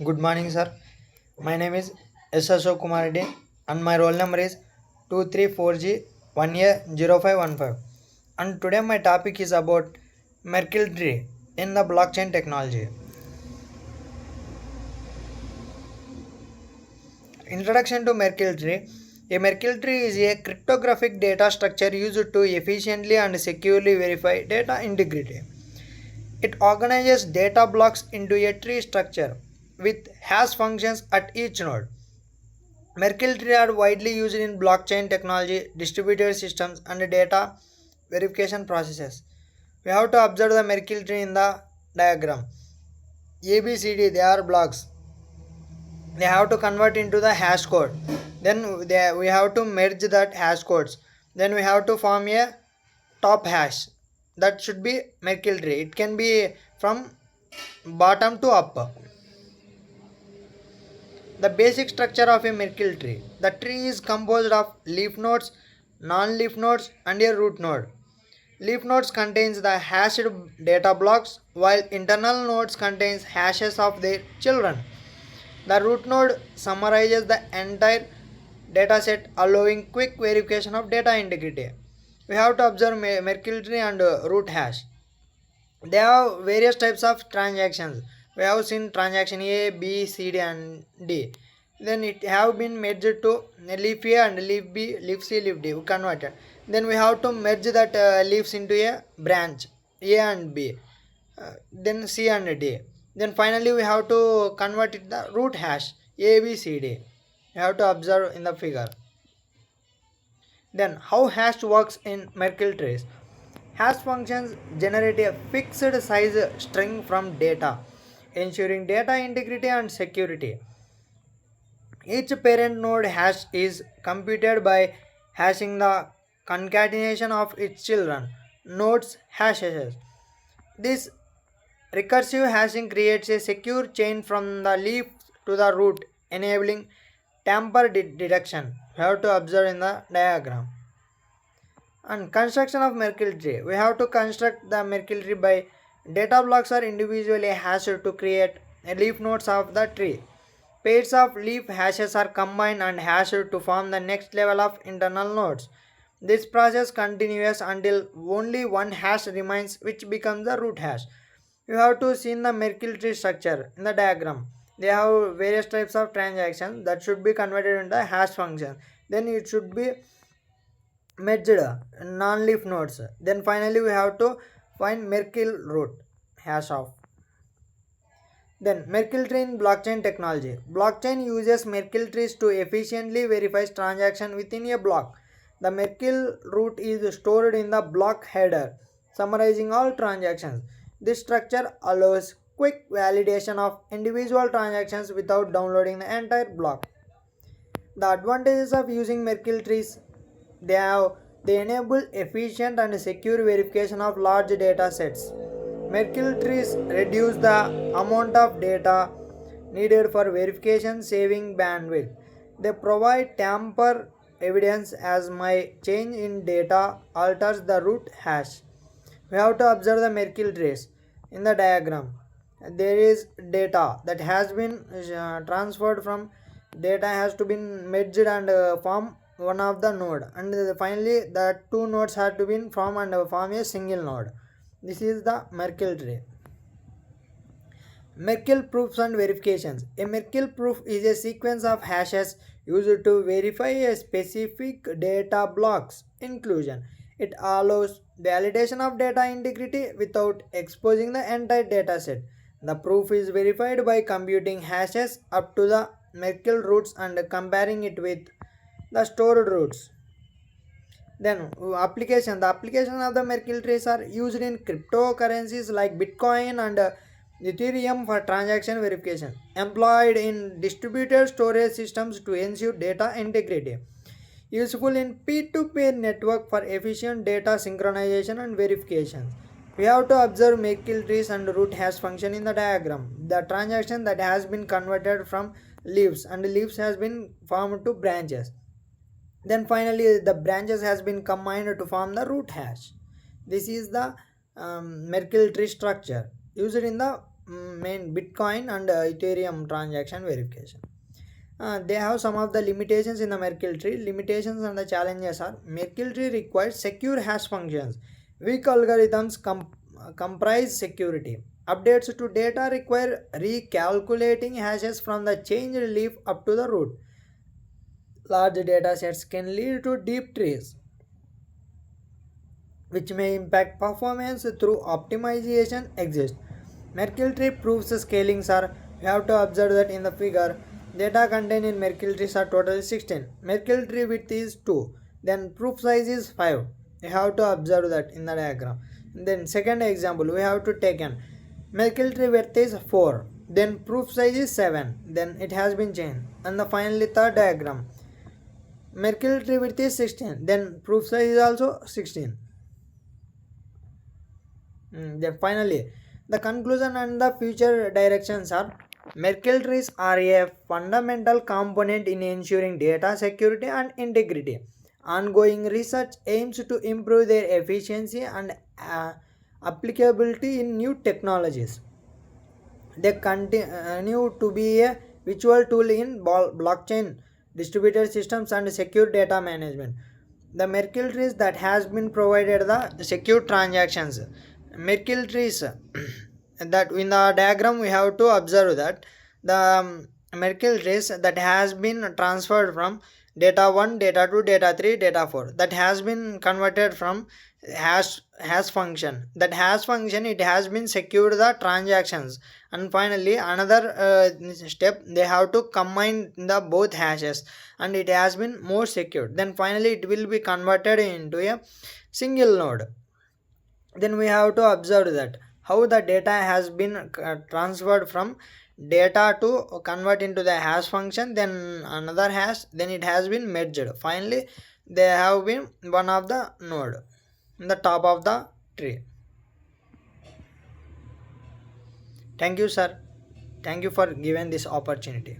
Good morning, sir. My name is S. Ashok Kumar Reddy and my roll number is 234G 1A0515. And today my topic is about Merkle tree in the blockchain technology. Introduction to Merkle tree. A Merkle tree is a cryptographic data structure used to efficiently and securely verify data integrity. It organizes data blocks into a tree structure with hash functions at each node. Merkle trees are widely used in blockchain technology, distributed systems, and data verification processes. We have to observe the Merkle tree in the diagram. ABCD, they are blocks. They have to convert into the hash code. Then we have to merge that hash codes. Then we have to form a top hash. That should be Merkle tree. It can be from bottom to up. The basic structure of a Merkle tree. The tree is composed of leaf nodes, non-leaf nodes, and a root node. Leaf nodes contains the hashed data blocks, while internal nodes contains hashes of their children. The root node summarizes the entire dataset, allowing quick verification of data integrity. We have to observe Merkle tree and root hash. They have various types of transactions. We have seen transaction A, B, C, D, and D. Then it have been merged to leaf A and leaf B, leaf C, leaf D. We converted. Then we have to merge that leaves into a branch A and B. Then C and D. Then finally we have to convert it the root hash A, B, C, D. You have to observe in the figure. Then how hash works in Merkle trees? Hash functions generate a fixed size string from data, ensuring data integrity and security. Each parent node hash is computed by hashing the concatenation of its children nodes hashes. This recursive hashing creates a secure chain from the leaf to the root, enabling tamper detection. You have to observe in the diagram. And construction of Merkle tree. We have to construct the Merkle tree by data blocks are individually hashed to create leaf nodes of the tree. Pairs of leaf hashes are combined and hashed to form the next level of internal nodes. This process continues until only one hash remains, which becomes the root hash. You have to see the Merkle tree structure in the diagram. They have various types of transactions that should be converted into hash function. Then it should be merged non-leaf nodes. Then finally we have to find Merkle root hash of. Then Merkle tree in blockchain technology. Blockchain uses Merkle trees to efficiently verify transaction within a block. The Merkle root is stored in the block header, summarizing all transactions. This structure allows quick validation of individual transactions without downloading the entire block. The advantages of using Merkle trees, they have they enable efficient and secure verification of large data sets. Merkle trees reduce the amount of data needed for verification, saving bandwidth. They provide tamper evidence as my change in data alters the root hash. We have to observe the Merkle trees in the diagram. There is data that has been transferred from data has to be merged and form one of the node, and finally the two nodes have to be formed and form a single node. This is the Merkle tree. Merkle proofs and verifications. A Merkle proof is a sequence of hashes used to verify a specific data block's inclusion. It allows validation of data integrity without exposing the entire dataset. The proof is verified by computing hashes up to the Merkle roots and comparing it with the stored roots. Then application. The application of the Merkle trees are used in cryptocurrencies like Bitcoin and Ethereum for transaction verification. Employed in distributed storage systems to ensure data integrity. Useful in peer-to-peer network for efficient data synchronization and verification. We have to observe Merkle trees and root hash function in the diagram. The transaction that has been converted from leaves and leaves has been formed to branches. Then finally the branches has been combined to form the root hash. This is the Merkle tree structure used in the main Bitcoin and Ethereum transaction verification. They have some of the limitations in the Merkle tree. Limitations and the challenges are: Merkle tree requires secure hash functions. Weak algorithms comprise security. Updates to data require recalculating hashes from the changed leaf up to the root. Large data sets can lead to deep trees, which may impact performance through optimization exist. Merkle tree proofs scaling are, you have to observe that in the figure, data contained in Merkle trees are totally 16. Merkle tree width is 2. Then proof size is 5. You have to observe that in the diagram. Then second example, we have to take an Merkle tree width is 4. Then proof size is 7. Then it has been changed. And the finally third diagram. Merkle tree width is 16. Then proof size is also 16. Then finally, the conclusion and the future directions are: Merkle trees are a fundamental component in ensuring data security and integrity. Ongoing research aims to improve their efficiency and applicability in new technologies. They continue to be a virtual tool in blockchain, distributed systems, and secure data management. The Merkle trees that has been provided the secure transactions. Merkle trees that in the diagram we have to observe that the Merkle trees that has been transferred from data 1, data 2, data 3, data 4, that has been converted from hash function. That hash function, it has been secured the transactions. And finally another step, they have to combine the both hashes, and it has been more secured. Then finally it will be converted into a single node. Then we have to observe that how the data has been transferred from data to convert into the hash function, then another hash, then it has been merged. Finally they have been one of the node in the top of the tree. Thank you, sir. Thank you for giving this opportunity.